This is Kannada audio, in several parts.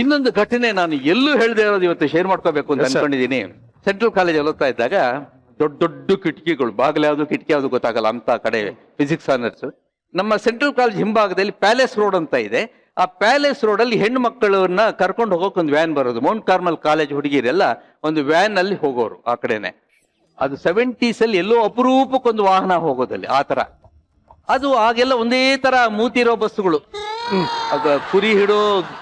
ಇನ್ನೊಂದು ಘಟನೆ ನಾನು ಎಲ್ಲೂ ಹೇಳದೆ ಇರೋದು ಇವತ್ತು ಶೇರ್ ಮಾಡ್ಕೋಬೇಕು ಅಂತ ಅನ್ಕೊಂಡಿದ್ದೀನಿ. ಸೆಂಟ್ರಲ್ ಕಾಲೇಜ್ ಓದ್ತಾ ಇದ್ದಾಗ ದೊಡ್ಡ ದೊಡ್ಡ ಕಿಟಕಿಗಳು, ಬಾಗಿಲು ಯಾವ್ದು ಕಿಟಕಿ ಯಾವ್ದು ಗೊತ್ತಾಗಲ್ಲ ಅಂತ ಕಡೆ ಫಿಸಿಕ್ಸ್ ಆನರ್ಸ್. ನಮ್ಮ ಸೆಂಟ್ರಲ್ ಕಾಲೇಜ್ ಹಿಂಭಾಗದಲ್ಲಿ ಪ್ಯಾಲೇಸ್ ರೋಡ್ ಅಂತ ಇದೆ. ಆ ಪ್ಯಾಲೇಸ್ ರೋಡ್ ಅಲ್ಲಿ ಹೆಣ್ಣು ಮಕ್ಕಳನ್ನ ಕರ್ಕೊಂಡು ಹೋಗೋಕೆ ಒಂದು ವ್ಯಾನ್ ಬರೋದು. ಮೌಂಟ್ ಕಾರ್ಮಲ್ ಕಾಲೇಜ್ ಹುಡುಗಿರೆಲ್ಲ ಒಂದು ವ್ಯಾನ್ ಅಲ್ಲಿ ಹೋಗೋರು ಆ ಕಡೆನೆ. ಅದು 70s ಅಲ್ಲಿ ಎಲ್ಲೋ ಅಪರೂಪಕ್ಕೊಂದು ವಾಹನ ಹೋಗೋದಲ್ಲಿ ಆ ತರ. ಅದು ಆಗೆಲ್ಲ ಒಂದೇ ತರ ಮೂತಿರೋ ಬಸ್ಸುಗಳು. ಅದು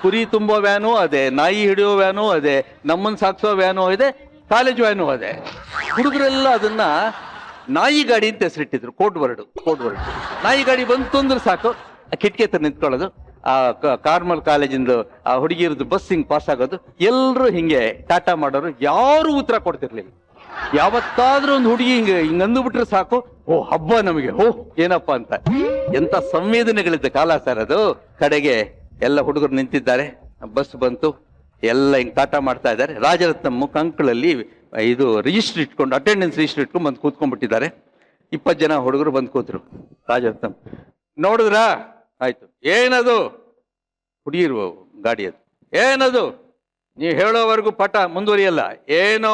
ಕುರಿ ತುಂಬೋ ವ್ಯಾನು ಅದೇ, ನಾಯಿ ಹಿಡಿಯೋ ವ್ಯಾನು ಅದೇ, ನಮ್ಮನ್ ಸಾಕ್ಸೋ ವ್ಯಾನು ಇದೆ, ಕಾಲೇಜ್ ವ್ಯಾನು ಅದೇ. ಹುಡುಗರೆಲ್ಲ ಅದನ್ನ ನಾಯಿ ಗಾಡಿ ಅಂತ ಹೆಸರಿಟ್ಟಿದ್ರು. Code word. ನಾಯಿ ಗಾಡಿ ಬಂತು ಅಂದ್ರೆ ಸಾಕು, ಕಿಟಕಿ ಹತ್ರ ನಿಂತ್ಕೊಳ್ಳೋದು. ಆ ಕಾರ್ಮಲ್ ಕಾಲೇಜಿಂದು ಆ ಹುಡುಗಿರದು ಬಸ್ ಹಿಂಗ್ ಪಾಸ್ ಆಗೋದು. ಎಲ್ರು ಹಿಂಗೆ ಟಾಟಾ ಮಾಡೋರು, ಯಾರು ಉತ್ತರ ಕೊಡ್ತಿರ್ಲಿಲ್ಲ. ಯಾವತ್ತಾದ್ರೂ ಒಂದು ಹುಡುಗಿ ಹಿಂಗ್ ಅಂದುಬಿಟ್ರೆ ಸಾಕು, ಓ ಹಬ್ಬ ನಮಗೆ, ಓ ಏನಪ್ಪ ಅಂತ. ಎಂತ ಸಂವೇದನೆಗಳಿದ್ದ ಕಾಲ ಸರ್ ಅದು. ಕಡೆಗೆ ಎಲ್ಲ ಹುಡುಗರು ನಿಂತಿದ್ದಾರೆ, ಬಸ್ ಬಂತು, ಎಲ್ಲ ಹಿಂಗ್ ಟಾಟಾ ಮಾಡ್ತಾ ಇದ್ದಾರೆ. ರಾಜರತ್ನಮ್ಮ ಕಂಕಳಲ್ಲಿ ಇದು ರಿಜಿಸ್ಟರ್ ಇಟ್ಕೊಂಡು, ಅಟೆಂಡೆನ್ಸ್ ರಿಜಿಸ್ಟರ್ ಇಟ್ಕೊಂಡು ಬಂದು ಕೂತ್ಕೊಂಡ್ಬಿಟ್ಟಿದ್ದಾರೆ. 20 ಜನ ಹುಡುಗರು ಬಂದು ಕೂತ್ರು. ರಾಜರತ್ನಮ್ಮ ನೋಡಿದ್ರಾ? ಆಯ್ತು. ಏನದು? ಹುಡುಗಿರು ಗಾಡಿ ಅದು. ಏನದು? ನೀವು ಹೇಳೋವರೆಗೂ ಪಟ ಮುಂದುವರಿಯಲ್ಲ. ಏನೋ?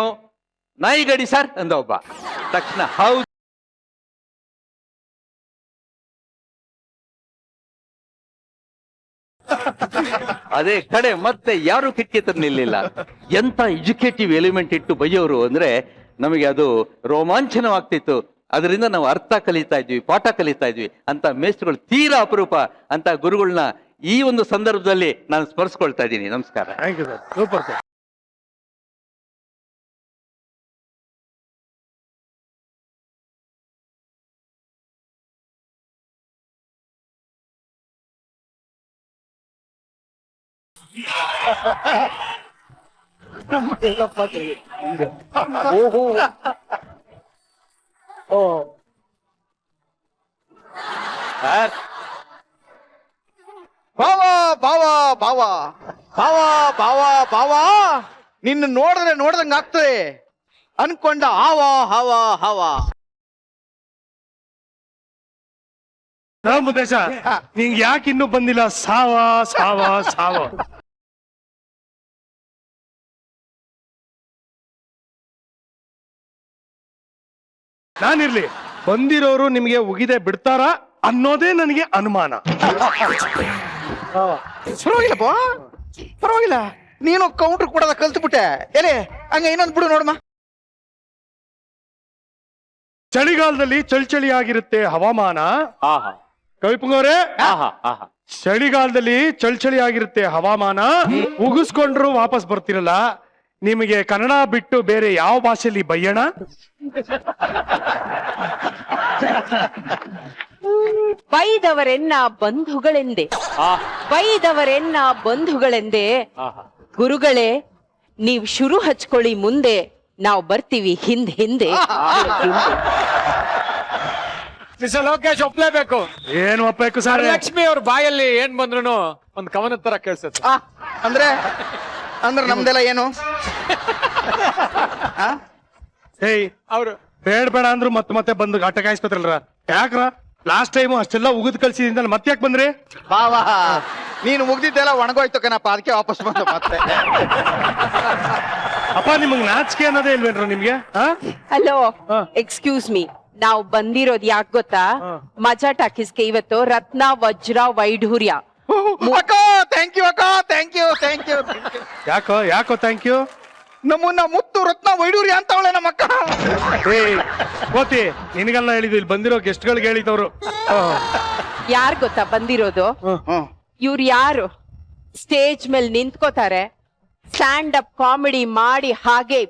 ನಾಯಿ ಗಾಡಿ ಸರ್ ಅಂದ ಒಬ್ಬ. ತಕ್ಷಣ ಹೌದು. ಅದೇ ಕಡೆ ಮತ್ತೆ ಯಾರು ಕಿಟಕಿ ಹತ್ರ ನಿಲ್ಲಿಲ್ಲ. ಎಂತ ಎಜುಕೇಟಿವ್ ಎಲಿಮೆಂಟ್ ಇಟ್ಟು ಬೈಯೋರು ಅಂದ್ರೆ ನಮಗೆ ಅದು ರೋಮಾಂಚನವಾಗ್ತಿತ್ತು. ಅದರಿಂದ ನಾವು ಅರ್ಥ ಕಲಿತಾ ಇದ್ವಿ, ಪಾಠ ಕಲಿತಾ ಇದ್ವಿ. ಅಂತ ಮೇಸ್ಟ್ರುಗಳು ತೀರಾ ಅಪರೂಪ. ಅಂತ ಗುರುಗಳನ್ನ ಈ ಒಂದು ಸಂದರ್ಭದಲ್ಲಿ ನಾನು ಸ್ಮರಿಸ್ಕೊಳ್ತಾ ಇದ್ದೀನಿ. ನಮಸ್ಕಾರ. Thank you sir, super sir. ನಿನ್ನ ನೋಡ್ದಂಗ ಆಗ್ತದೆ ಅನ್ಕೊಂಡ ಹಾವಾ ಹಾವಾ ಹಾವಾ. ಮುದ್ದೇಶ, ನಿಂಗೆ ಯಾಕೆ ಇನ್ನೂ ಬಂದಿಲ್ಲ? ಸಾವ ಸಾವ ಸಾವ. ನಾನಿರ್ಲಿ, ಬಂದಿರೋರು ನಿಮಗೆ ಉಗಿದೆ ಬಿಡ್ತಾರ ಅನ್ನೋದೇ ನನಗೆ ಅನುಮಾನ. ಪರವಾಗಿಲ್ಲಪ್ಪ, ಪರವಾಗಿಲ್ಲ. ನೀನು ಕೌಂಟರ್ ಕೊಡೋದ ಕಲ್ತ್ಬಿಟ್ಟೆ. ಎಲೆ ಹಂಗ ಇನ್ನೊಂದು ಬಿಡು ನೋಡಮ್ಮ. ಚಳಿಗಾಲದಲ್ಲಿ ಚಳಿ ಆಗಿರುತ್ತೆ ಹವಾಮಾನ. ಕವಿಪುಂಗವ್ರೆ, ಚಳಿಗಾಲದಲ್ಲಿ ಚಳಿ ಆಗಿರುತ್ತೆ ಹವಾಮಾನ. ಉಗಿಸ್ಕೊಂಡ್ರು ವಾಪಸ್ ಬರ್ತಿರಲ್ಲ. ನಿಮಗೆ ಕನ್ನಡ ಬಿಟ್ಟು ಬೇರೆ ಯಾವ ಭಾಷೆಯಲ್ಲಿ ಬಯ್ಯಣ? ಬೈದವರೆನ್ನ ಬಂಧುಗಳೆಂದೆ, ಬೈದವರೆನ್ನ ಬಂಧುಗಳೆಂದೆ. ಗುರುಗಳೇ, ನೀವ್ ಶುರು ಹಚ್ಕೊಳ್ಳಿ ಮುಂದೆ, ನಾವು ಬರ್ತೀವಿ ಹಿಂದೆ ಹಿಂದೆ. ಲೋಕೇಶ್ ಒಪ್ಲೇಬೇಕು. ಏನು ಒಪ್ಪಬೇಕು ಸರ್? ಲಕ್ಷ್ಮಿ ಅವ್ರ ಬಾಯಲ್ಲಿ ಏನ್ ಬಂದ್ರು ಒಂದ್ ಕವನದ ತರ ಕೇಳಿಸುತ್ತೆ. ಅಂದ್ರೆ ನಮ್ದೆಲ್ಲ ಏನು? ಏಯ್, ಅವ್ರು ಬೇಡ ಅಂದ್ರು ಮತ್ತೆ ಬಂದು ಆಟ ಕಾಯಿಸ್ಕೊತಿರಲ್ರ. ಯಾಕ್ರ ಲಾಸ್ಟ್ ಟೈಮ್ ಅಷ್ಟೆಲ್ಲ ಉಗಿದ್ ಕಳ್ಸಿದಿಂದ ಮತ್ತೆ ಯಾಕೆ ಬಂದ್ರಿ? ಬಾವಾ, ನೀನು ಮುಗ್ದಿದ್ದೆಲ್ಲ ಒಣಗೋಯ್ತು ಕಣಪ್ಪ, ಅದಕ್ಕೆ ವಾಪಸ್ ಬಂದು ಮತ್ತೆ. ಅಪ್ಪ, ನಿಮಗ್ ನಾಚಿಕೆ ಅನ್ನೋದೇ ಇಲ್ವೇನ್ರ ನಿಮ್ಗೆ? ಹಲೋ, ಎಕ್ಸ್ಕ್ಯೂಸ್ ಮೀ, ನಾವು ಬಂದಿರೋದ್ ಯಾಕೆ ಗೊತ್ತಾ? ಮಜಾ ಟಾಕೀಸ್ಗೆ ಇವತ್ತು ರತ್ನ ವಜ್ರ ವೈಢೂರ್ಯ. ಅಕ್ಕ ಥ್ಯಾಂಕ್ ಯು, ಅಕ್ಕ ಥ್ಯಾಂಕ್ ಯು. ಯಾಕೋ ಥ್ಯಾಂಕ್ ಯು? ನಮ್ಮನ್ನ ಮುತ್ತು ರತ್ನ ವೈಡೂರ್ಯ ಅಂತ ಅವಳೆ ನಮ್ಮಕ್ಕ. ಕೋತಿ, ನಿನಗೆಲ್ಲ ಹೇಳಿದ್ವಿ, ಇಲ್ಲಿ ಬಂದಿರೋ ಗೆಸ್ಟ್ ಗಳಿಗೆ ಹೇಳಿದವ್ರು. ಯಾರ್ ಗೊತ್ತಾ ಬಂದಿರೋದು? ಇವ್ರು ಯಾರು? ಸ್ಟೇಜ್ ಮೇಲೆ ನಿಂತ್ಕೋತಾರೆ, ಸ್ಟ್ಯಾಂಡ್ ಅಪ್ ಕಾಮಿಡಿ ಮಾಡಿ ಹಾಗೆ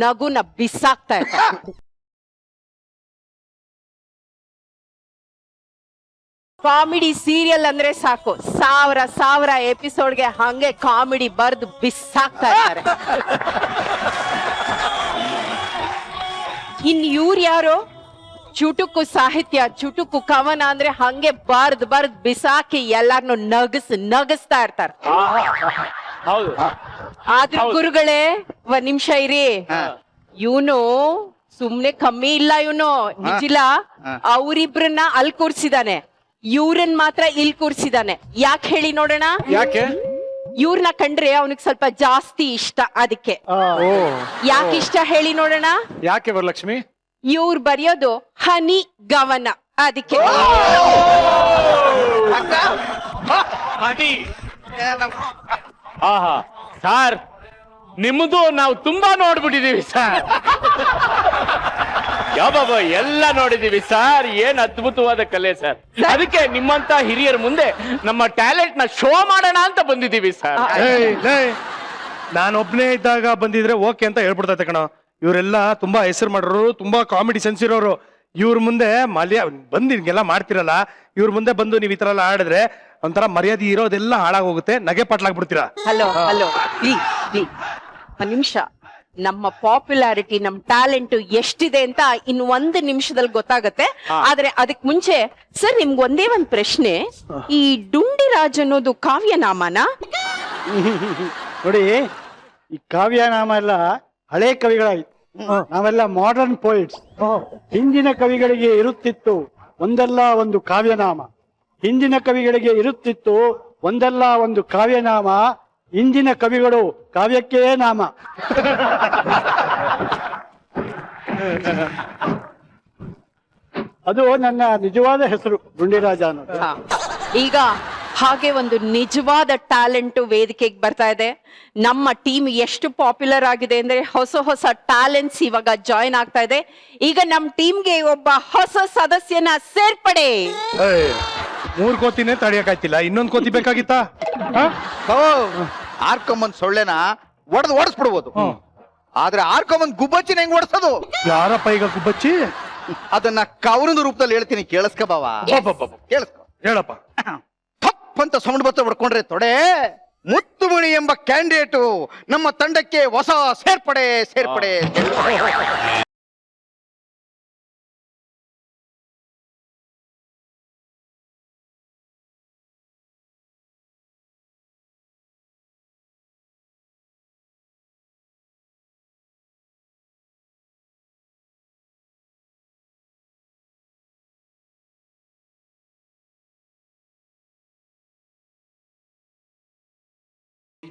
ನಗುನ ಬಿಸಾಕ್ತಾ ಇರ್ತಾರೆ. ಕಾಮಿಡಿ ಸೀರಿಯಲ್ ಅಂದ್ರೆ ಸಾಕು, ಸಾವಿರ ಎಪಿಸೋಡ್ಗೆ ಹಂಗೆ ಕಾಮಿಡಿ ಬರ್ದು ಬಿಸಾಕ್ತಾ ಇರ್ತಾರೆ. ಇನ್ ಇವ್ರು ಯಾರು? ಚುಟುಕು ಸಾಹಿತ್ಯ, ಚುಟುಕು ಕವನ ಅಂದ್ರೆ ಹಂಗೆ ಬರ್ದ್ ಬಿಸಾಕಿ ಎಲ್ಲಾರ್ನು ನಗಿಸ್ತಾ ಇರ್ತಾರೆ. ಆದ್ರೂ ಗುರುಗಳೇ, ಒಂದ್ ನಿಮಿಷ ಇರಿ. ಇವನು ಸುಮ್ನೆ ಕಮ್ಮಿ ಇಲ್ಲ, ಇವನು ನಿಜಿಲ್ಲ. ಅವರಿಬ್ರನ್ನ ಅಲ್ಲಿ ಕೂರ್ಸಿದಾನೆ, ಇವ್ರನ್ ಮಾತ್ರ ಇಲ್ಲಿ ಕೂರ್ಸಿದಾನೆ. ಯಾಕೆ ಹೇಳಿ ನೋಡೋಣ? ಯಾಕೆ? ಇವ್ರನ್ನ ಕಂಡ್ರೆ ಅವನಿಗೆ ಸ್ವಲ್ಪ ಜಾಸ್ತಿ ಇಷ್ಟ, ಅದಕ್ಕೆ. ಯಾಕೆ ಇಷ್ಟ ಹೇಳಿ ನೋಡೋಣ. ಯಾಕೆ ವರಲಕ್ಷ್ಮಿ? ಇವ್ರು ಬರೆಯೋದು ಹನಿ ಗವನ, ಅದಕ್ಕೆ. ಆಹಾ ಸರ್, ನಿಮ್ಮದು ನಾವು ತುಂಬಾ ನೋಡ್ಬಿಟ್ಟಿದೀವಿ ಸರ್. ಯಾಬಾಬ ಎಲ್ಲ ನೋಡಿದೀವಿ ಸರ್. ಏನ್ ಅದ್ಭುತವಾದ ಕಲೆ ಸರ್. ಅದಕ್ಕೆ ನಿಮ್ಮಂತ ಹಿರಿಯರ ಮುಂದೆ ನಮ್ಮ ಟ್ಯಾಲೆಂಟ್ ನ ಶೋ ಮಾಡೋಣ ಅಂತ ಬಂದಿದೀವಿ ಸರ್. ನಾನೊಬ್ನೇ ಇದ್ದಾಗ ಬಂದಿದ್ರೆ ಓಕೆ ಅಂತ ಹೇಳ್ಬಿಡ್ತೈತೆ ಕಣ. ಇವರೆಲ್ಲ ತುಂಬಾ ಹೆಸರು ಮಾಡೋರು, ತುಂಬಾ ಕಾಮಿಡಿ ಸೆನ್ಸ್ ಇರೋರು. ಇವ್ರ ಮುಂದೆ ಬಂದು ಹಿಂಗೆಲ್ಲ ಮಾಡ್ತಿರಲ್ಲ, ಇವ್ರ ಮುಂದೆ ಬಂದು ನೀವ್ ಈ ತರ ಎಲ್ಲ ಆಡಿದ್ರೆ ಒಂಥರ ಮರ್ಯಾದೆ ಇರೋದೆಲ್ಲ ಹಾಳಾಗೋಗುತ್ತೆ, ನಗೆ ಪಟ್ಲಾಗ್ಬಿಡ್ತೀರಾ. ಹಲೋ ಹಲೋ, ಒಂದ್ ನಿಮಿಷ. ನಮ್ಮ ಪಾಪ್ಯುಲಾರಿಟಿ, ನಮ್ ಟ್ಯಾಲೆಂಟ್ ಎಷ್ಟಿದೆ ಅಂತ ಇನ್ನು 1 ನಿಮಿಷದಲ್ಲಿ ಗೊತ್ತಾಗತ್ತೆ. ಆದ್ರೆ ಅದಕ್ ಮುಂಚೆ ಸರ್, ನಿಮ್ಗೆ ಒಂದೇ ಒಂದ್ ಪ್ರಶ್ನೆ. ಈ ಡುಂಡಿರಾಜ್ ಅನ್ನೋದು ಕಾವ್ಯನಾಮನ? ನೋಡಿ, ಈ ಕಾವ್ಯನಾಮ ಎಲ್ಲ ಹಳೆ ಕವಿಗಳಾಯ್ತು. ನಾವೆಲ್ಲ ಮಾಡರ್ನ್ ಪೋಯಿಟ್ಸ್. ಹಿಂದಿನ ಕವಿಗಳಿಗೆ ಇರುತ್ತಿತ್ತು ಒಂದಲ್ಲ ಒಂದು ಕಾವ್ಯನಾಮ. ಹಿಂದಿನ ಕವಿಗಳಿಗೆ ಇರುತ್ತಿತ್ತು ಒಂದಲ್ಲ ಒಂದು ಕಾವ್ಯನಾಮ. ಇಂದಿನ ಕವಿಗಳು ಕಾವ್ಯಕ್ಕೇ ನಾಮ. ಅದು ನನ್ನ ನಿಜವಾದ ಹೆಸರು, ಡುಂಡಿರಾಜ ಅನ್ನೋದು. ಈಗ ಹಾಗೆ ಒಂದು ನಿಜವಾದ ಟ್ಯಾಲೆಂಟ್ ವೇದಿಕೆಗೆ ಬರ್ತಾ ಇದೆ. ನಮ್ಮ ಟೀಮ್ ಎಷ್ಟು ಪಾಪ್ಯುಲರ್ ಆಗಿದೆ ಅಂದ್ರೆ ಹೊಸ ಹೊಸ ಟ್ಯಾಲೆಂಟ್ಸ್ ಇವಾಗ ಜಾಯಿನ್ ಆಗ್ತಾ ಇದೆ. ಈಗ ನಮ್ ಟೀಮ್ಗೆ ಒಬ್ಬ ಹೊಸ ಸದಸ್ಯನ ಸೇರ್ಪಡೆ. 3 ಕೋತಿನೇ ತಡಿಯಕ್ಕಾಯ್ತಿಲ್ಲ, ಇನ್ನೊಂದ್ ಕೋತಿ ಬೇಕಾಗಿತ್ತಾ? ಆರ್ಕೊಂಬಂದ್ ಸೊಳ್ಳೆನ ಓಡಿಸ್ಬಿಡ್ಬೋದು, ಆದ್ರೆ ಆರ್ಕೊಂಬಂದ್ ಗುಬ್ಬಚ್ಚಿನ ಹೆಂಗ್ ಓಡಿಸೋದು? ಯಾರಪ್ಪ ಈಗ ಗುಬ್ಬಚ್ಚಿ? ಅದನ್ನ ಕವನದ ರೂಪದಲ್ಲಿ ಹೇಳ್ತೀನಿ, ಕೇಳಿಸ್ಕ ಬಾವ. ಕೇಳಿಸ್ಕೊ, ಹೇಳಪ್ಪ. ಥಪ್ ಅಂತ ಸೌಂಡ್ ಬತ್ತ ಹೊಡ್ಕೊಂಡ್ರೆ ತೊಡೆ ಮುತ್ತುಮಣಿ ಎಂಬ ಕ್ಯಾಂಡಿಡೇಟು ನಮ್ಮ ತಂಡಕ್ಕೆ ಹೊಸ ಸೇರ್ಪಡೆ.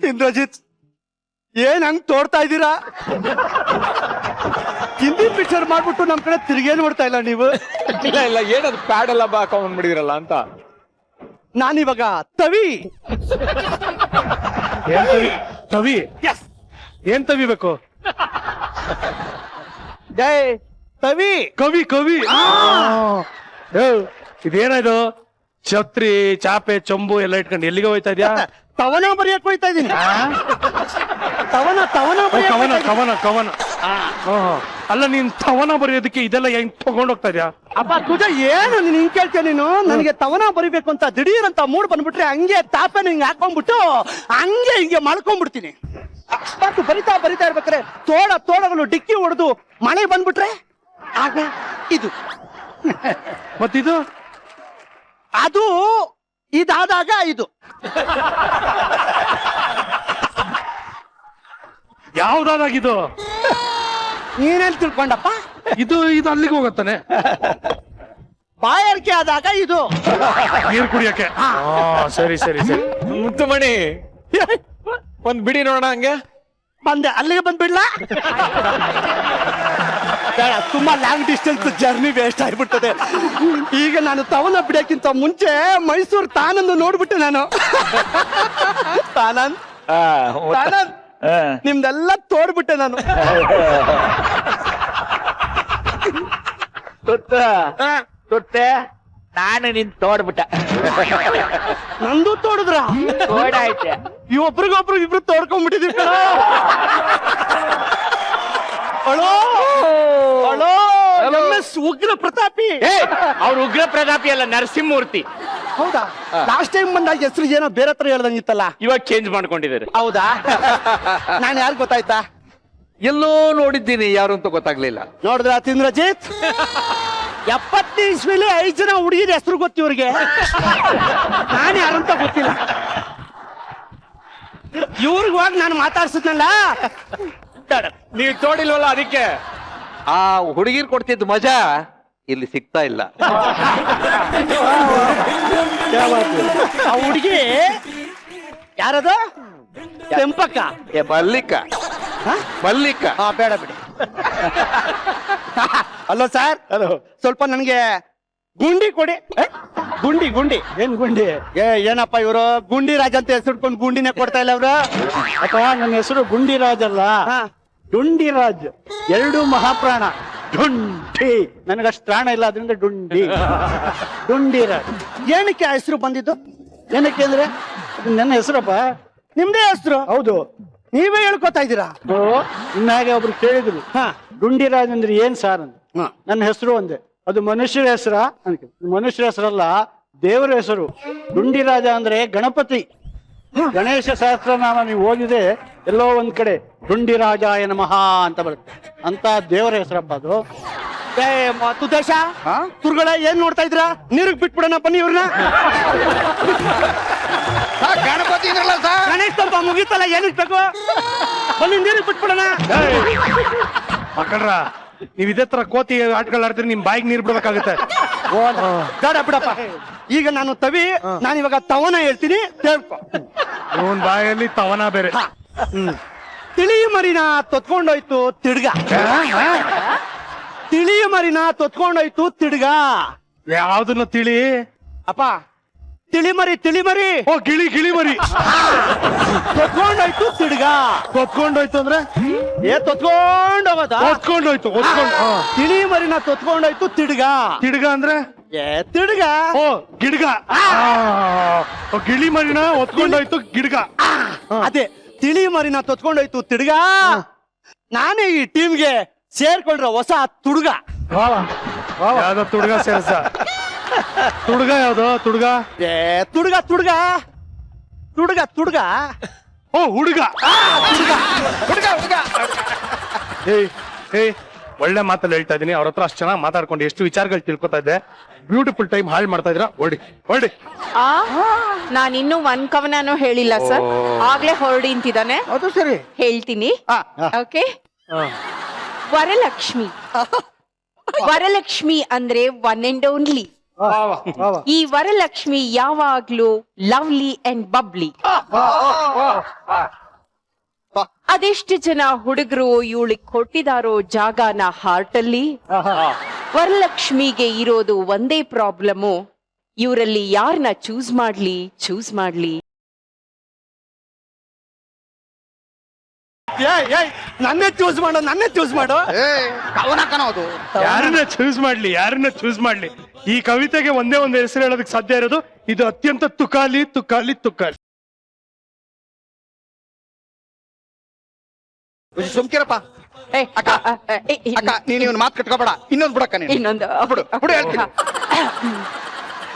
ಇಂದ್ರಜಿತ್, ಏನ್ ಹಂಗ್ ತೋಡ್ತಾ ಇದ್ದೀರಾ? ಹಿಂದಿ ಪಿಕ್ಚರ್ ಮಾಡ್ಬಿಟ್ಟು ನಮ್ ಕಡೆ ತಿರುಗೇ ನೋಡ್ತಾ ಇಲ್ಲ ನೀವು? ಇಲ್ಲ ಏನದು ಪ್ಯಾಡ್ ಎಲ್ಲ ಹಾಕೊಂಡ್ಬಿಡಿದಿರಲ್ಲ ಅಂತ. ನಾನಿವಾಗ ತವಿ ತವಿ ಏನ್ ತವಿಬೇಕು? ಜೈ ತವಿ ಕವಿ ಕವಿ. ಇದೇನಾಯ್ತು? ಛತ್ರಿ, ಚಾಪೆ, ಚೊಂಬು ಎಲ್ಲ ಇಟ್ಕೊಂಡು ಎಲ್ಲಿಗೆ ಹೋಯ್ತಾ ಇದ್ಯಾ? ತವನ ಬರೆಯಕ್ ಹೋಯ್ತಾ ಇದೀನಿ. ತವನ ಕವನ ಕವನ ಕವನ. ಅಲ್ಲ, ನೀನ್ ತವನ ಬರೆಯೋದಕ್ಕೆ ಇದೆಲ್ಲ ಹೆಂಗ್ ತಗೊಂಡ್ ಹೋಗ್ತಾ ಇದ್ಯಾ? ಅಪ್ಪ ಕುಜ, ಏನು ನೀನ್ ಹಿಂಗ್ ಕೇಳ್ತೀಯ ನೀನು? ನನಗೆ ತವನ ಬರಿಬೇಕು ಅಂತ ದಿಢೀರ್ ಅಂತ ಮೂಡ್ ಬಂದ್ಬಿಟ್ರೆ ಹಂಗೆ ತಾಪೆನ ಹಿಂಗ್ ಹಾಕೊಂಡ್ಬಿಟ್ಟು ಹಿಂಗೆ ಮಲ್ಕೊಂಡ್ಬಿಡ್ತೀನಿ. ಅಷ್ಟು ಬರಿತಾ ಇರ್ಬೇಕಾರೆ ತೋಳಗಳು ಡಿಕ್ಕಿ ಹೊಡೆದು ಮಳೆ ಬಂದ್ಬಿಟ್ರೆ ಆಗ ಇದು. ಮತ್ತಿದು? ಅದು ಇದಾದಾಗ ಇದು. ಯಾವ್ದಾಗಿದು? ನೀನೇನ್ ತಿಳ್ಕೊಂಡಪ್ಪ? ಇದು ಅಲ್ಲಿಗೆ ಹೋಗತ್ತಾನೆ. ಬಾಯಾರಿಕೆ ಆದಾಗ ಇದು. ನೀರು ಕುಡಿಯಕ್ಕೆ. ಸರಿ ಸರಿ ಸರಿ. ಮುತ್ತುಮಣಿ, ಒಂದ್ ಬಿಡಿ ನೋಡೋಣ ಹಂಗೆ. ಬಂದೆ, ಅಲ್ಲಿಗೆ ಬಂದ್ಬಿಡ್ಲಾ? ತುಂಬಾ ಲಾಂಗ್ ಡಿಸ್ಟೆನ್ಸ್ ಜರ್ನಿ ವೇಸ್ಟ್ ಆಗ್ಬಿಡ್ತದೆ. ಈಗ ನಾನು ತವನ ಬಿಡಕ್ಕಿಂತ ಮುಂಚೆ ಮೈಸೂರು ತಾನಂದು ನೋಡ್ಬಿಟ್ಟೆ ನಾನು. ತಾನಂದ್ ನಿಮ್ದೆಲ್ಲ ತೋಡ್ಬಿಟ್ಟೆ ನಾನು. ತುತ್ತೆ ನಾನು ನಿನ್ ತೋಡ್ಬಿಟ್ಟ. ನಂದು ತೋಡಿದ್ರ? ತೋಡಾಯ್ತೆ. ಒಬ್ರಿಗೊಬ್ರು ಇಬ್ರು ತೋಡ್ಕೊಂಡ್ಬಿಟ್ಟಿದೀವಿ. ಉಗ್ರ ಪ್ರತಾಪಿ. ಅವ್ರ ಉಗ್ರ ಪ್ರತಾಪಿ ಅಲ್ಲ, ನರಸಿಂಹಮೂರ್ತಿ. ಹೌದಾ? ಲಾಸ್ಟ್ ಟೈಮ್ ಬಂದಾಗ ಹೆಸರು ಏನೋ ಬೇರೆ ತರ ಹೇಳ್ದಂಗಿತ್ತಲ್ಲ, ಇವಾಗ ಚೇಂಜ್ ಮಾಡ್ಕೊಂಡಿದ್ದಾರೆ. ಹೌದಾ? ನಾನು ಯಾರು ಗೊತ್ತಾಯ್ತಾ? ಎಲ್ಲೋ ನೋಡಿದ್ದೀನಿ, ಯಾರು ಅಂತ ಗೊತ್ತಾಗ್ಲಿಲ್ಲ. ನೋಡಿದ್ರ ಇಂದ್ರಜಿತ್? 70 ಇಸ್ವಿಲಿ 5 ಜನ ಹುಡುಗಿರ ಹೆಸರು ಗೊತ್ತು ಇವ್ರಿಗೆ. ನಾನು ಯಾರಂತ ಗೊತ್ತಿಲ್ಲ. ಇವ್ರಿಗೆ ಹೋಗಿ ನಾನು ಮಾತಾಡ್ಸಿದ್ನಲ್ಲ. ನೀವ್ ತೋಡಿಲ್ವಲ್ಲ, ಅದಕ್ಕೆ. ಆ ಹುಡುಗಿರ್ ಕೊಡ್ತಿದ್ ಮಜಾ ಇಲ್ಲಿ ಸಿಗ್ತಾ ಇಲ್ಲ. ಆ ಹುಡುಗಿ ಯಾರದು? ಕೆಂಪಕ್ಕ ಏ ಮಲ್ಲಿಕ ಹ? ಮಲ್ಲಿಕ ಹಾ ಬೇಡ ಬಿಡಿ ಹಲೋ ಸರ್ ಹಲೋ ಸ್ವಲ್ಪ ನನಗೆ ಗುಂಡಿ ಕೊಡಿ ಗುಂಡಿ ಗುಂಡಿ ಏನ್ ಗುಂಡಿ ಏನಪ್ಪ ಇವರು ಗುಂಡಿ ರಾಜ್ ಅಂತ ಹೆಸರು ಗುಂಡಿನೇ ಕೊಡ್ತಾ ಇಲ್ಲ ಅವ್ರು ಅಥವಾ ನನ್ನ ಹೆಸರು ಗುಂಡಿರಾಜ್ ಅಲ್ಲ ಡುಂಡಿರಾಜ್. 2 ಮಹಾಪ್ರಾಣ ಡುಂಡಿ. ನನಗಷ್ಟು ಪ್ರಾಣ ಇಲ್ಲ ಅದರಿಂದ ಡುಂಡಿರಾಜ್. ಏನಕ್ಕೆ ಆ ಹೆಸರು ಬಂದಿದ್ದು? ಏನಕ್ಕೆ ಅಂದ್ರೆ ಅದು ನನ್ನ ಹೆಸರಪ್ಪ. ನಿಮ್ದೇ ಹೆಸರು? ಹೌದು. ನೀವೇ ಹೇಳ್ಕೊತಾ ಇದ್ದೀರಾ? ಇನ್ನಾಗೆ ಒಬ್ರು ಕೇಳಿದ್ರು ಡುಂಡಿರಾಜ್ ಅಂದ್ರೆ ಏನ್ ಸಾರ್ ಅಂತ. ನನ್ನ ಹೆಸರು ಅಂದೆ. ಅದು ಮನುಷ್ಯರ ಹೆಸರ? ಮನುಷ್ಯರ ಹೆಸರಲ್ಲ, ದೇವರ ಹೆಸರು. ಡುಂಡಿರಾಜ ಅಂದ್ರೆ ಗಣಪತಿ. ಗಣೇಶ ಸಹಸ್ರನಾಮ ನೀವು ಓದಿದೆ ಎಲ್ಲೋ ಒಂದ್ ಕಡೆ ಡುಂಡಿರಾಜಾಯ ನಮಃ ಅಂತ ಬರುತ್ತೆ. ಅಂತ ದೇವರ ಹೆಸರಪ್ಪ ಅದು. ತುದೇಶ ತುರ್ಗಳ ಏನ್ ನೋಡ್ತಾ ಇದ್ರ? ನೀರಿಗೆ ಬಿಟ್ಬಿಡೋಣ ಬನ್ನಿ ಇವ್ರನ್ನ. ಗಣಪತಿ ಇದ್ರಲ್ಲ ಸರ್, ಗಣೇಶ್ ತಂಪ ಮುಗೀತಲ್ಲ, ಏನಕ್ಕೆ ಬೇಕು? ಬನ್ನಿ ನೀರಿಗೆ ಬಿಟ್ಬಿಡೋಣ. ಮಕ್ಕಳ್ರ ನೀವ್ ಇದೇ ತರ ಕೋತಿ ಆಟಗಳು ಆಡ್ತೀರಿ, ನಿಮ್ ಬಾಯಿಗೆ ನೀರ್ ಬಿಡ್ಬೇಕಾಗುತ್ತೆ. ಬೇಡ ಬಿಡಪ್ಪ, ಈಗ ನಾನು ನಾನು ಇವಾಗ ತವನ ಹೇಳ್ತೀನಿ, ಕೇಳ್ಕೊ. ಇವನ್ ಬಾಯಲ್ಲಿ ತವನ ಬೇರೆ. ತಿಳಿ ಮರಿನ ತೊತ್ಕೊಂಡೋಯ್ತು ತಿಡ್ಗ. ತಿಳಿ ಮರಿನ ತೊತ್ಕೊಂಡೋಯ್ತು ತಿಡ್ಗ. ಯಾವ್ದನ್ನ ತಿಳಿ? ಅಪ್ಪ ತಿಳಿ ಮರಿ ಓ ಗಿಳಿ ಮರಿ ತೊತ್ಕೊಂಡೋಯ್ತು ತಿಡ್ಗ. ಹೊತ್ಕೊಂಡೋಯ್ತು ಅಂದ್ರೆ ತೊತ್ಕೊಂಡೋಗದ ಹೊತ್ಕೊಂಡೋಯ್ತು. ತಿಳಿ ಮರಿನ ತೊತ್ಕೊಂಡೋಯ್ತು ತಿಡ್ಗ. ತಿಡ್ಗ ಅಂದ್ರೆ ತಿಡ್ಗ. ಓ ಗಿಡ್ಗ. ಗಿಳಿ ಮರಿನ ಹೊತ್ಕೊಂಡೋಯ್ತು ಗಿಡ್ಗ. ಅದೇ ತಿಳಿ ಮರಿನ ತೊತ್ಕೊಂಡೋಯ್ತು ತಿಡ್ಗ. ನಾನೇ ಈ ಟೀಮ್ಗೆ ಸೇರ್ಕೊಂಡ್ರ ಹೊಸ ತುಡ್ಗ. ಯಾವ್ದೋ ತುಡ್ಗ ಸೇರ್ಸ. ತುಡ್ಗ ಯಾವ್ದು? ತುಡ್ಗ ತುಡ್ಗ. ಓ ಹುಡುಗ. ಏಯ್ ಒಳ್ಳೆ ಮಾತಲ್ಲಿ ಹೇಳ್ತಾ ಇದೀನಿ. ಅವ್ರ ಹತ್ರ ಅಷ್ಟು ಚೆನ್ನಾಗಿ ಮಾತಾಡ್ಕೊಂಡು ಎಷ್ಟು ವಿಚಾರಗಳು ತಿಳ್ಕೊತಾ ಇದ್ದೆ. ಬ್ಯೂಟಿಫುಲ್ ಟೈಮ್ ಹಾಳು ಮಾಡ್ತಾ ಇದ್ರ. ಹೊಡಿ. ನಾನು ಇನ್ನೂ ಒಂದ್ ಕವನನೂ ಹೇಳಿಲ್ಲ ಸರ್, ಆಗ್ಲೇ ಹೊರಡಿ ಅಂತಿದ್ದಾನೆ. ಅದು ಸರಿ. ಹೇಳ್ತೀನಿ. ಓಕೆ. ವರಲಕ್ಷ್ಮಿ ಅಂದ್ರೆ ಒನ್ ಅಂಡ್ ಓನ್ಲಿ. ಈ ವರಲಕ್ಷ್ಮಿ ಯಾವಾಗ್ಲೂ ಲವ್ಲಿ ಅಂಡ್ ಬಬ್ಲಿ. ಅದೆಷ್ಟು ಜನ ಹುಡುಗರು ಇವಳಿಗೆ ಕೊಟ್ಟಿದಾರೋ ಜಾಗನ ಹಾರ್ಟ್ ಅಲ್ಲಿ. ವರಲಕ್ಷ್ಮಿಗೆ ಇರೋದು ಒಂದೇ ಪ್ರಾಬ್ಲಮ್ಮು, ಇವರಲ್ಲಿ ಯಾರನ್ನ ಚೂಸ್ ಮಾಡ್ಲಿ. ನನ್ನೇ ಚೂಸ್ ಮಾಡು. ಕವನಕನೋದು ಯಾರನ್ನ ಚೂಸ್ ಮಾಡ್ಲಿ. ಈ ಕವಿತೆಗೆ ಒಂದೇ ಒಂದು ಹೆಸರು ಹೇಳೋದಕ್ಕೆ ಸಾಧ್ಯ ಇರೋದು, ಇದು ಅತ್ಯಂತ ತುಕಾಲಿ. ಸುಮ್ಕಿರಪ್ಪ. ಅಕ್ಕ ನೀನು ಮಾತು ಕಟ್ಕೋಬೇಡ. ಇನ್ನೊಂದು ಬಿಡಕ್ಕ ನೀನು. ಇನ್ನೊಂದು ಬಿಡು ಹೇಳ್ತೀನಿ.